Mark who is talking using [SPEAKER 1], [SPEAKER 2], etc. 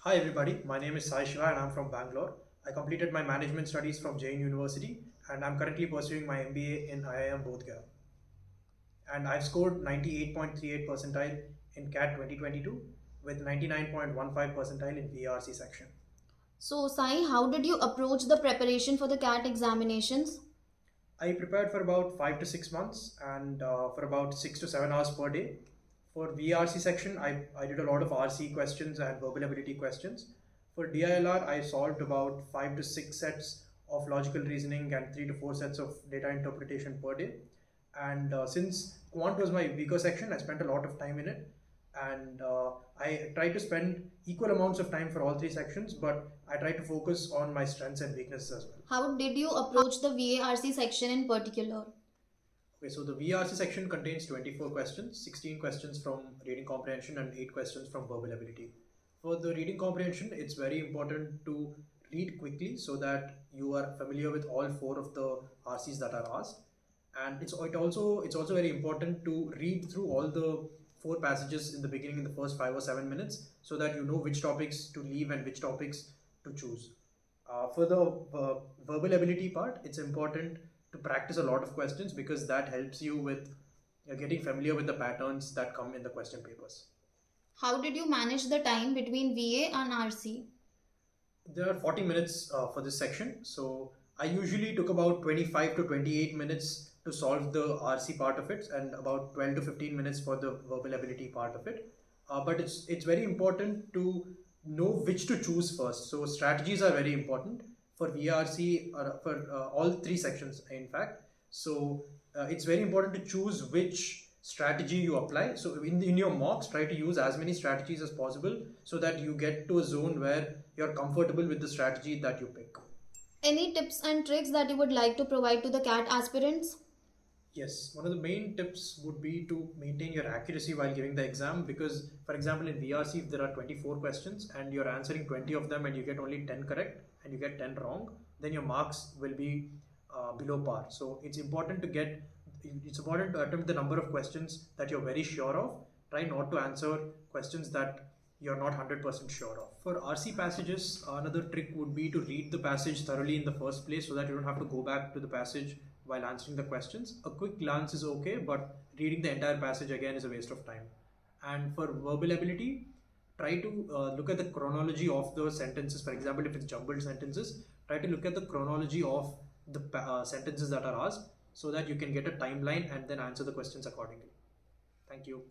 [SPEAKER 1] Hi everybody, my name is Sai Siva and I'm from Bangalore. I completed my management studies from Jain University and I'm currently pursuing my MBA in IIM Bodh Gaya. And I've scored 98.38 percentile in CAT 2022 with 99.15 percentile in VRC section.
[SPEAKER 2] So, Sai, how did you approach the preparation for the CAT examinations?
[SPEAKER 1] I prepared for about 5 to 6 months and for about 6 to 7 hours per day. For VRC section, I did a lot of RC questions and verbal ability questions. For DILR, I solved about 5 to 6 sets of logical reasoning and 3 to 4 sets of data interpretation per day. And since quant was my weaker section, I spent a lot of time in it. And I tried to spend equal amounts of time for all three sections, but I tried to focus on my strengths and weaknesses as well.
[SPEAKER 2] How did you approach the VARC section in particular?
[SPEAKER 1] Okay, so the VRC section contains 24 questions, 16 questions from reading comprehension and 8 questions from verbal ability. For the reading comprehension, it's very important to read quickly so that you are familiar with all four of the RCs that are asked. And it's also very important to read through all the four passages in the beginning in the first 5 or 7 minutes so that you know which topics to leave and which topics to choose. For the verbal ability part, it's important to practice a lot of questions because that helps you with getting familiar with the patterns that come in the question papers.
[SPEAKER 2] How did you manage the time between VA and RC?
[SPEAKER 1] There are 40 minutes for this section, so I usually took about 25 to 28 minutes to solve the RC part of it and about 12 to 15 minutes for the verbal ability part of it. But it's very important to know which to choose first. So strategies are very important for VRC for all three sections, in fact. So it's very important to choose which strategy you apply. So in your mocks, try to use as many strategies as possible so that you get to a zone where you're comfortable with the strategy that you pick.
[SPEAKER 2] Any tips and tricks that you would like to provide to the CAT aspirants?
[SPEAKER 1] Yes, one of the main tips would be to maintain your accuracy while giving the exam because, for example, in VRC, if there are 24 questions and you're answering 20 of them and you get only 10 correct and you get 10 wrong, then your marks will be below par. So it's important to attempt the number of questions that you're very sure of. Try not to answer questions that you're not 100% sure of. For RC passages, another trick would be to read the passage thoroughly in the first place so that you don't have to go back to the passage while answering the questions. A quick glance is okay, but reading the entire passage again is a waste of time. And for verbal ability, try to look at the chronology of the sentences. For example, if it's jumbled sentences, try to look at the chronology of the sentences that are asked so that you can get a timeline and then answer the questions accordingly. Thank you.